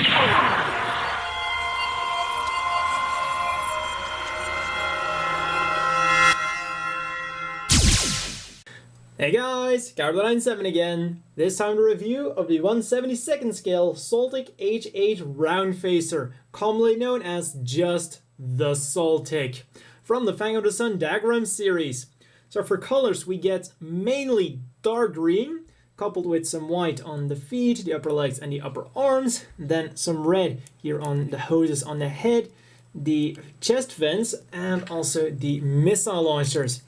Hey guys, Carlo97 again. This time a review of the 1/72nd scale Soltic H8 Roundfacer, commonly known as just the Soltic, from the Fang of the Sun diagram series. So for colors we get mainly dark green, coupled with some white on the feet, the upper legs and the upper arms, then some red here on the hoses on the head, the chest vents and also the missile launchers.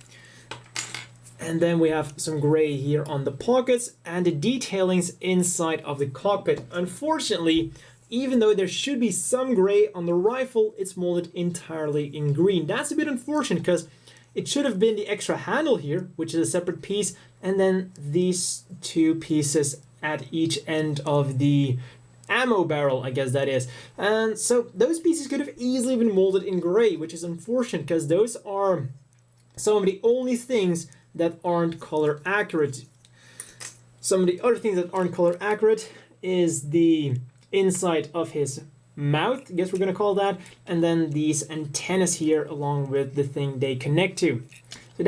And then we have some gray here on the pockets and the detailings inside of the cockpit. Unfortunately, even though there should be some gray on the rifle, it's molded entirely in green. That's a bit unfortunate because it should have been the extra handle here, which is a separate piece, and then these two pieces at each end of the ammo barrel, I guess that is. And so those pieces could have easily been molded in gray, which is unfortunate because those are some of the only things that aren't color accurate. Some of the other things that aren't color accurate is the inside of his mouth, I guess we're gonna call that, and then these antennas here along with the thing they connect to. So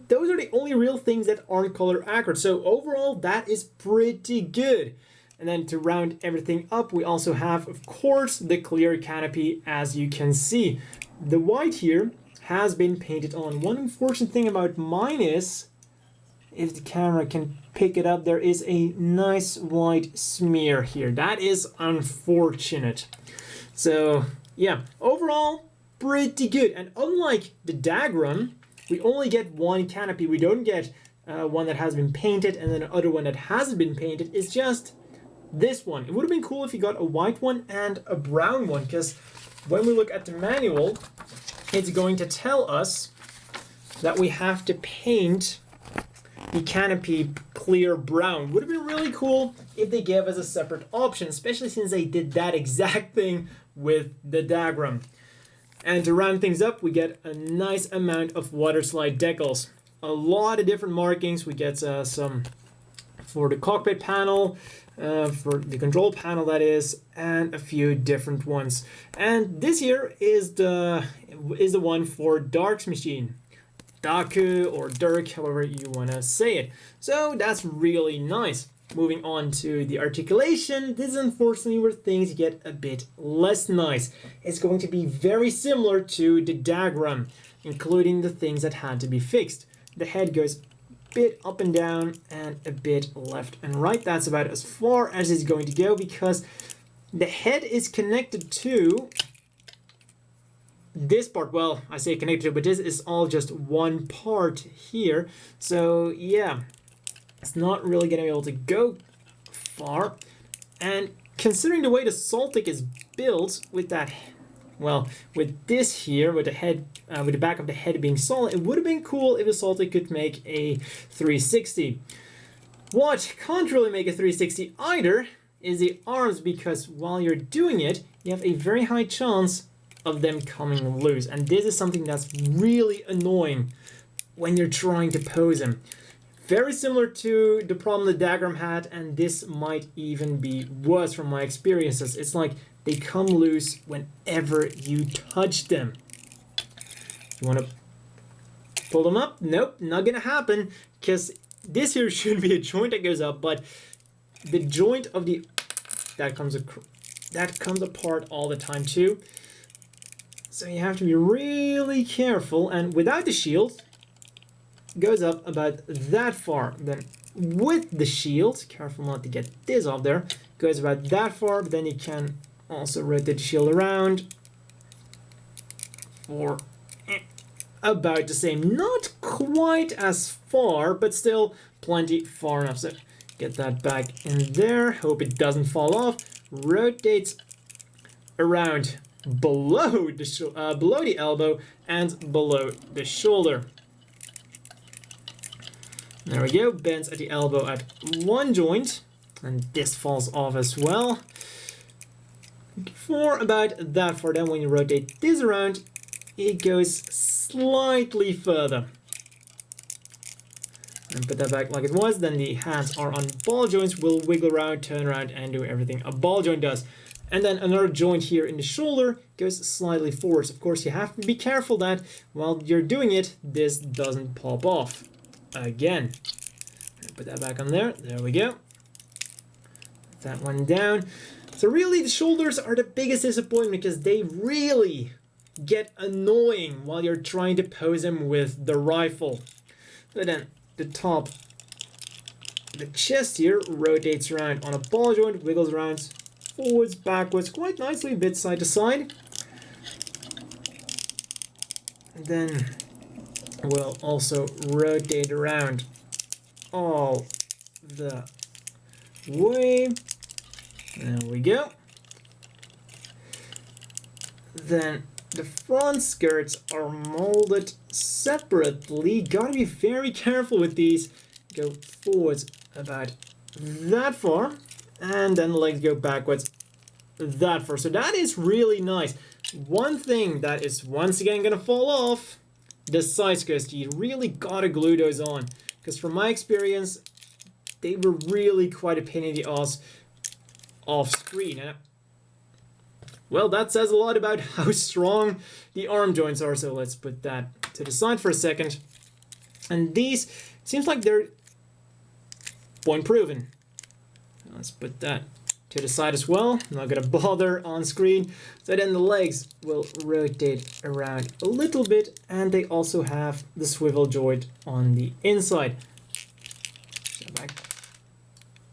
those are the only real things that aren't color accurate. So overall, that is pretty good. And then to round everything up, we also have, of course, the clear canopy, as you can see. The white here has been painted on. One unfortunate thing about mine is, if the camera can pick it up, there is a nice white smear here. That is unfortunate. So yeah, overall, pretty good. And unlike the diagram, we only get one canopy. We don't get one that has been painted and then another one that hasn't been painted. It's just this one. It would have been cool if you got a white one and a brown one, because when we look at the manual, it's going to tell us that we have to paint the canopy clear brown. Would have been really cool if they gave us a separate option, especially since they did that exact thing with the diagram. And to round things up, we get a nice amount of water slide decals. A lot of different markings. We get some for the cockpit panel, for the control panel that is, and a few different ones. And this here is the one for Dark's machine, Daku or Dirk, however you want to say it. So that's really nice. Moving on to the articulation, this is unfortunately where things get a bit less nice. It's going to be very similar to the diagram, including the things that had to be fixed. The head goes bit up and down and a bit left and right. That's about as far as it's going to go because the head is connected to this part. Well, I say connected to, but this is all just one part here. So yeah, it's not really going to be able to go far. And considering the way the Soltic is built with that, well, with this here, with the head, with the back of the head being solid, it would have been cool if the Soltic could make a 360. What can't really make a 360 either is the arms, because while you're doing it, you have a very high chance of them coming loose. And this is something that's really annoying when you're trying to pose them. Very similar to the problem the diagram had, and this might even be worse from my experiences. It's like they come loose whenever you touch them. You want to pull them up? Nope, not gonna happen, because this here should be a joint that goes up, but the joint of the that comes apart all the time too. So you have to be really careful, and without the shield, it goes up about that far. Then with the shield, careful not to get this off there, goes about that far, but then you can also rotate the shield around for about the same. Not quite as far, but still plenty far enough. So get that back in there. Hope it doesn't fall off. Rotates around below the elbow and below the shoulder. There we go. Bends at the elbow at one joint, and this falls off as well. For about that far. Then when you rotate this around, it goes slightly further. And put that back like it was. Then the hands are on ball joints, will wiggle around, turn around, and do everything a ball joint does. And then another joint here in the shoulder goes slightly forward. Of course, you have to be careful that while you're doing it, this doesn't pop off. Again, put that back on there. There we go. That one down. So really, the shoulders are the biggest disappointment because they really get annoying while you're trying to pose them with the rifle. But then the top, the chest here rotates around on a ball joint, wiggles around forwards, backwards, quite nicely, a bit side to side. And then we'll also rotate around all the way. There we go. Then the front skirts are molded separately. Gotta be very careful with these. Go forwards about that far, and then the legs go backwards that far. So that is really nice. One thing that is once again gonna fall off, the side skirts. You really gotta glue those on, because from my experience, they were really quite a pain in the ass off screen. Well, that says a lot about how strong the arm joints are, so let's put that to the side for a second. And these, seems like they're point proven. Let's put that to the side as well. I'm not gonna bother on screen. So then the legs will rotate around a little bit, and they also have the swivel joint on the inside. So back.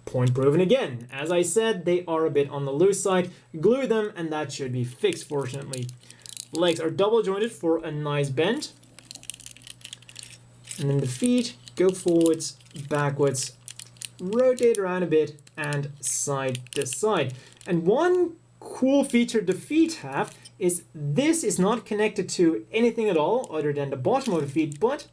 Point proven again. As I said, they are a bit on the loose side. Glue them and that should be fixed, fortunately. Legs are double jointed for a nice bend. And then the feet go forwards, backwards, rotate around a bit, and side to side. And one cool feature the feet have is this is not connected to anything at all other than the bottom of the feet, but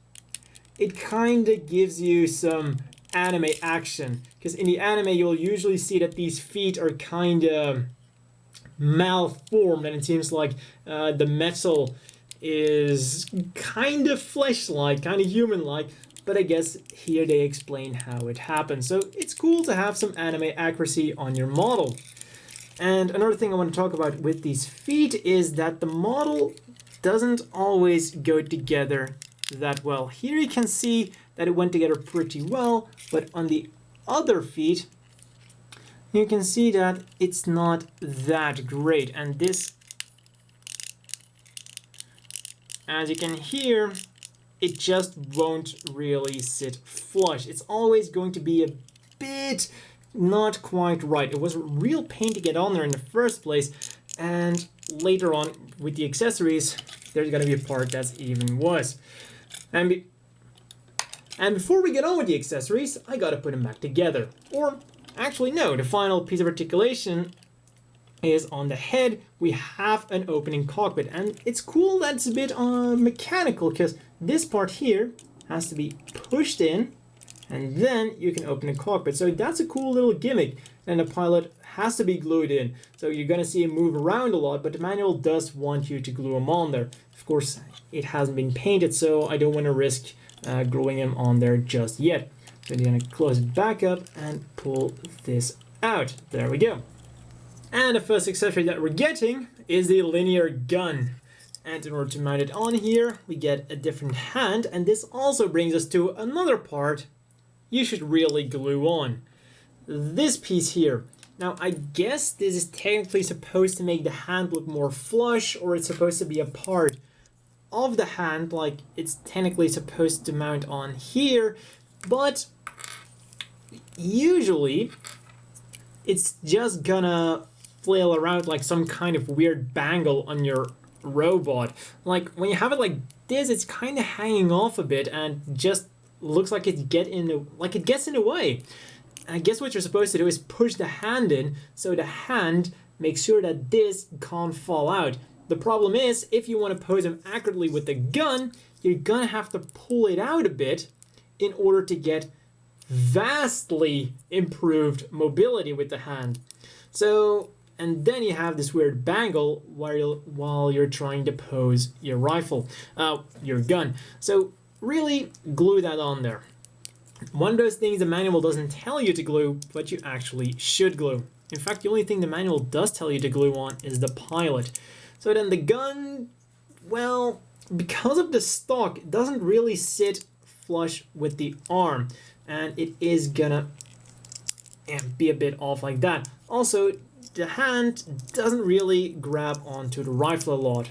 it kind of gives you some anime action, because in the anime you'll usually see that these feet are kind of malformed, and it seems like the metal is kind of flesh-like, kind of human-like, but I guess here they explain how it happens. So it's cool to have some anime accuracy on your model. And another thing I want to talk about with these feet is that the model doesn't always go together that well. Here you can see that it went together pretty well, but on the other feet, you can see that it's not that great. And this, as you can hear, it just won't really sit flush. It's always going to be a bit not quite right. It was a real pain to get on there in the first place, and later on with the accessories, there's gonna be a part that's even worse. And before we get on with the accessories, I gotta put them back together. Or, actually no, the final piece of articulation is on the head. We have an opening cockpit, and it's cool that it's a bit mechanical, because this part here has to be pushed in, and then you can open the cockpit. So that's a cool little gimmick. And the pilot has to be glued in. So you're gonna see him move around a lot, but the manual does want you to glue him on there. Of course, it hasn't been painted, so I don't want to risk gluing him on there just yet. So you're gonna close it back up and pull this out. There we go. And the first accessory that we're getting is the linear gun. And in order to mount it on here, we get a different hand, and this also brings us to another part you should really glue on. This piece here. Now, I guess this is technically supposed to make the hand look more flush, or it's supposed to be a part of the hand, like it's technically supposed to mount on here, but usually it's just gonna flail around like some kind of weird bangle on your robot. Like when you have it like this, it's kind of hanging off a bit and just looks like it gets in the way. And I guess what you're supposed to do is push the hand in, so the hand makes sure that this can't fall out. The problem is, if you want to pose him accurately with the gun, you're gonna have to pull it out a bit in order to get vastly improved mobility with the hand. So, and then you have this weird bangle while you're trying to pose your rifle, your gun. So really glue that on there. One of those things the manual doesn't tell you to glue, but you actually should glue. In fact, the only thing the manual does tell you to glue on is the pilot. So then the gun, well, because of the stock, it doesn't really sit flush with the arm, and it is gonna be a bit off like that. Also, the hand doesn't really grab onto the rifle a lot,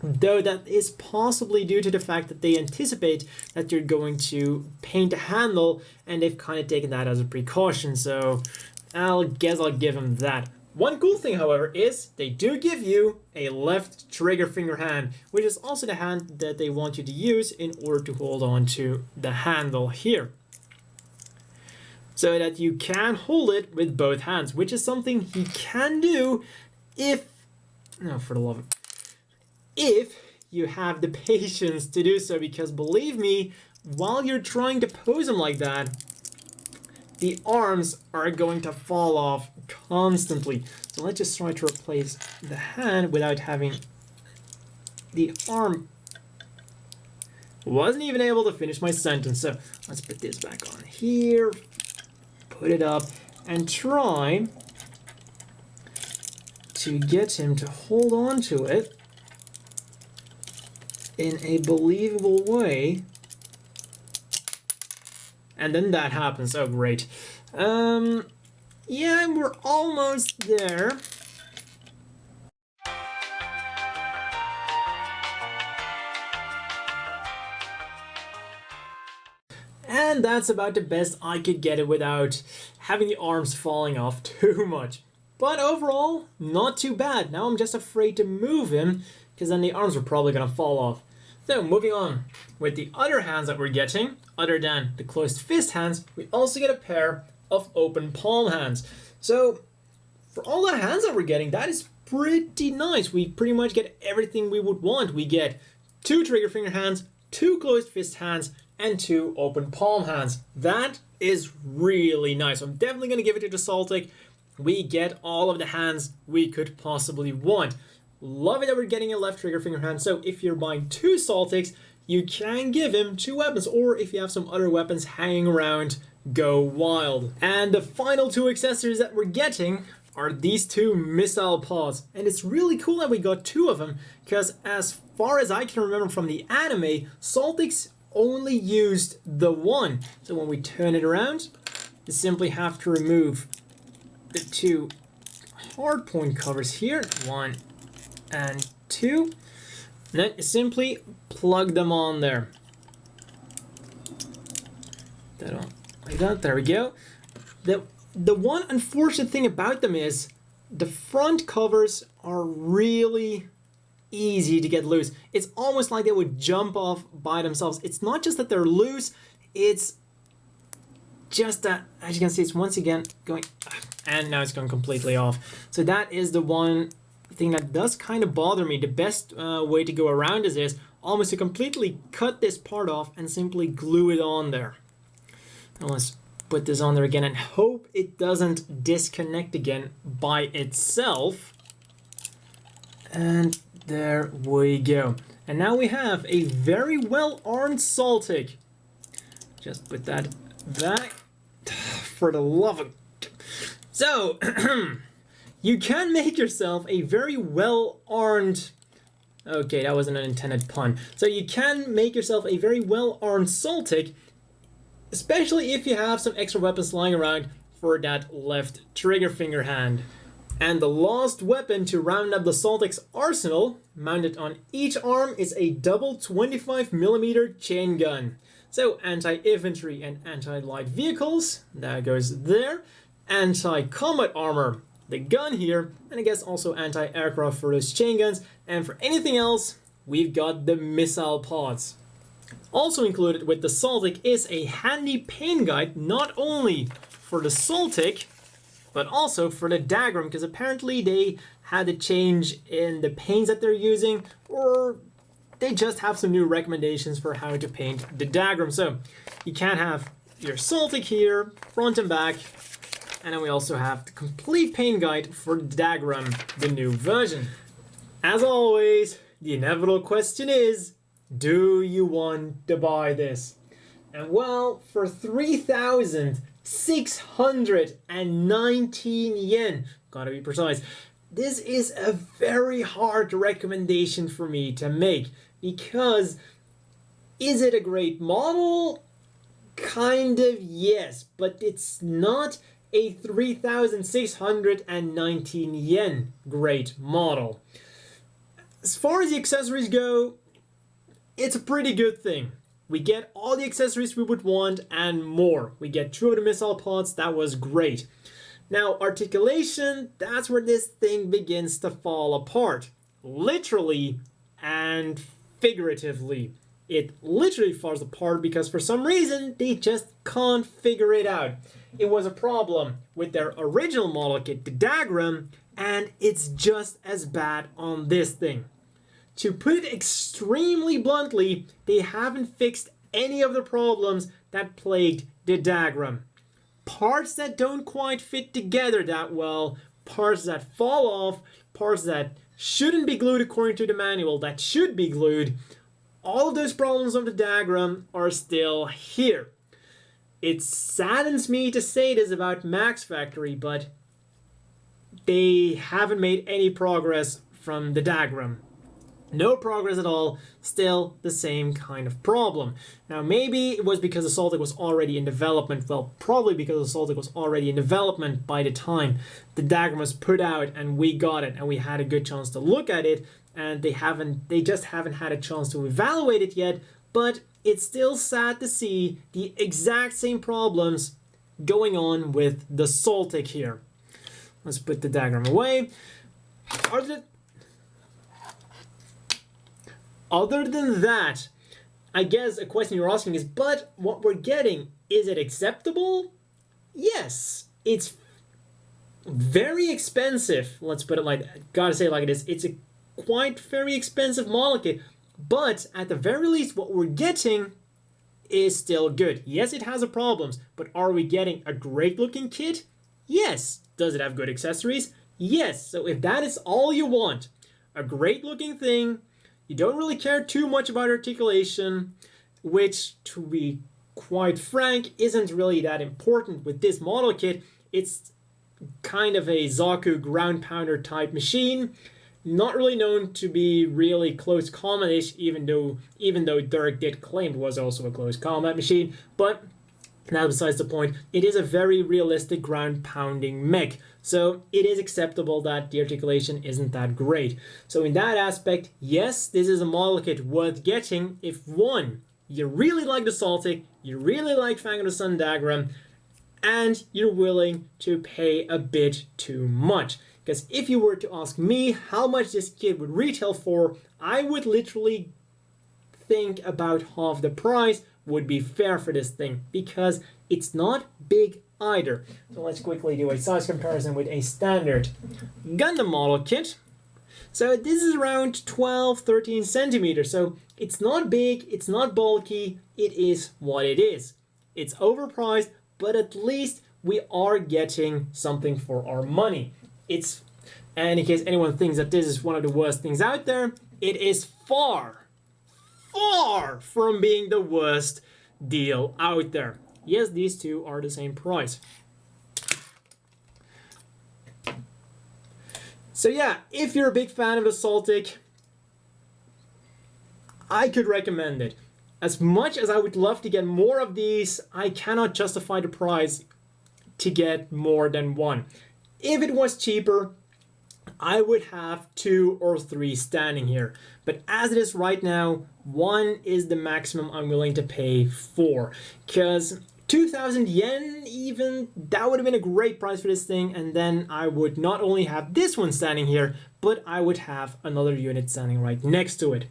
though that is possibly due to the fact that they anticipate that you're going to paint the handle, and they've kind of taken that as a precaution, so I'll give them that. One cool thing, however, is they do give you a left trigger finger hand, which is also the hand that they want you to use in order to hold on to the handle here, so that you can hold it with both hands, which is something he can do if, no, for the love of, if you have the patience to do so, because believe me, while you're trying to pose him like that, the arms are going to fall off constantly. So let's just try to replace the hand without having the arm. Wasn't even able to finish my sentence, so let's put this back on here, put it up, and try to get him to hold on to it in a believable way. And then that happens. Oh, great. Yeah, we're almost there. And that's about the best I could get it without having the arms falling off too much. But overall, not too bad. Now I'm just afraid to move him, because then the arms are probably going to fall off. So moving on, with the other hands that we're getting, other than the closed fist hands, we also get a pair of open palm hands. So for all the hands that we're getting, that is pretty nice. We pretty much get everything we would want. We get 2 trigger finger hands, 2 closed fist hands, and 2 open palm hands. That is really nice. I'm definitely going to give it to the Soltic. We get all of the hands we could possibly want. Love it that we're getting a left trigger finger hand, so if you're buying 2 Soltics, you can give him 2 weapons, or if you have some other weapons hanging around, go wild. And the final 2 accessories that we're getting are these 2 missile pods, and it's really cool that we got 2 of them, because as far as I can remember from the anime, Soltics only used the 1. So when we turn it around, you simply have to remove the 2 hardpoint covers here, 1 and 2, and then simply plug them on there. Like that, there we go. The one unfortunate thing about them is the front covers are really easy to get loose. It's almost like they would jump off by themselves. It's not just that they're loose, it's just that, as you can see, it's once again going, and now it's going completely off. So that is the one thing that does kind of bother me. The best way to go around this is almost to completely cut this part off and simply glue it on there. Now let's put this on there again and hope it doesn't disconnect again by itself. And there we go. And now we have a very well armed Soltic. Just put that back. For the love of... So, you can make yourself a very well-armed... Okay, that wasn't an intended pun. So you can make yourself a very well-armed Soltic, especially if you have some extra weapons lying around for that left trigger finger hand. And the last weapon to round up the Soltic's arsenal, mounted on each arm, is a double 25mm chain gun. So anti-infantry and anti-light vehicles, that goes there. Anti-combat armor, the gun here, and I guess also anti-aircraft for those chain guns. And for anything else, we've got the missile pods. Also included with the Soltic is a handy paint guide, not only for the Soltic, but also for the Dagram, because apparently they had a change in the paints that they're using, or they just have some new recommendations for how to paint the Dagram. So you can have your Soltic here, front and back, and then we also have the complete paint guide for the Dagram, the new version. As always, the inevitable question is, do you want to buy this? And well, for 3,000 619 yen. Gotta be precise. This is a very hard recommendation for me to make because is it a great model? Kind of, yes, but it's not a 3,619 yen great model. As far as the accessories go, it's a pretty good thing. We get all the accessories we would want and more. We get 2 of the missile pods, that was great. Now, articulation, that's where this thing begins to fall apart. Literally and figuratively. It literally falls apart because for some reason they just can't figure it out. It was a problem with their original model kit, the diagram, and it's just as bad on this thing. To put it extremely bluntly, they haven't fixed any of the problems that plagued the diagram. Parts that don't quite fit together that well, parts that fall off, parts that shouldn't be glued according to the manual that should be glued. All of those problems of the diagram are still here. It saddens me to say this about Max Factory, but they haven't made any progress from the diagram. No progress at all, still the same kind of problem. Now maybe it was because the Soltic was already in development, well probably because the Soltic was already in development by the time the diagram was put out and we got it and we had a good chance to look at it, and they just haven't had a chance to evaluate it yet, but it's still sad to see the exact same problems going on with the Soltic here. Let's put the diagram away. Other than that, I guess a question you're asking is, but what we're getting, is it acceptable? Yes, it's very expensive. Let's put it like that. Gotta say it like it is. It's a quite very expensive model kit, but at the very least what we're getting is still good. Yes, it has its problems, but are we getting a great looking kit? Yes. Does it have good accessories? Yes. So if that is all you want, a great looking thing, you don't really care too much about articulation, which to be quite frank isn't really that important with this model kit. It's kind of a Zaku ground pounder type machine. Not really known to be really close combat-ish, even though Dirk did claim it was also a close combat machine, but now besides the point, it is a very realistic ground pounding mech, so it is acceptable that the articulation isn't that great. So in that aspect, yes, this is a model kit worth getting if one, you really like the Soltic, you really like Fang of the Sun diagram, and you're willing to pay a bit too much. Because if you were to ask me how much this kit would retail for, I would literally think about half the price would be fair for this thing, because it's not big either. So let's quickly do a size comparison with a standard Gundam model kit. So this is around 12-13 centimeters, so it's not big, it's not bulky, it is what it is. It's overpriced, but at least we are getting something for our money. And in case anyone thinks that this is one of the worst things out there, it is far, far from being the worst deal out there. Yes, these two are the same price. So yeah, if you're a big fan of the Soltic, I could recommend it. As much as I would love to get more of these, I cannot justify the price to get more than one. If it was cheaper, I would have 2 or 3 standing here. But as it is right now, 1 is the maximum I'm willing to pay for. Because 2,000 yen even, that would have been a great price for this thing. And then I would not only have this one standing here, but I would have another unit standing right next to it.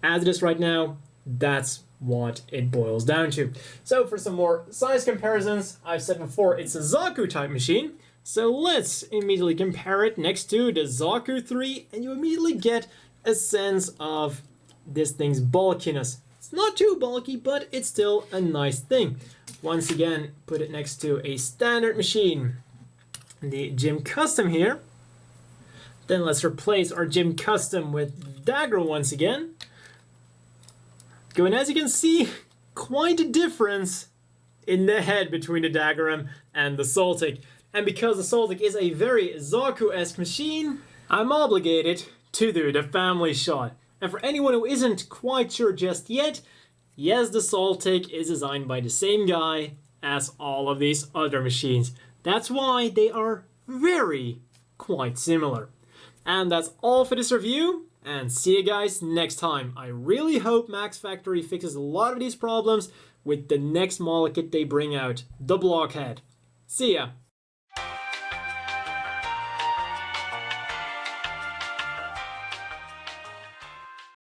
As it is right now, that's what it boils down to. So for some more size comparisons, I've said before, it's a Zaku type machine. So let's immediately compare it next to the Zaku 3, and you immediately get a sense of this thing's bulkiness. It's not too bulky, but it's still a nice thing. Once again, put it next to a standard machine, the Gym Custom here. Then let's replace our Gym Custom with Dagger once again. And as you can see, quite a difference in the head between the Daggeram and the Soltic. And because the Soltic is a very Zaku-esque machine, I'm obligated to do the family shot. And for anyone who isn't quite sure just yet, yes, the Soltic is designed by the same guy as all of these other machines. That's why they are quite similar. And that's all for this review, and see you guys next time. I really hope Max Factory fixes a lot of these problems with the next model kit they bring out, the Blockhead. See ya!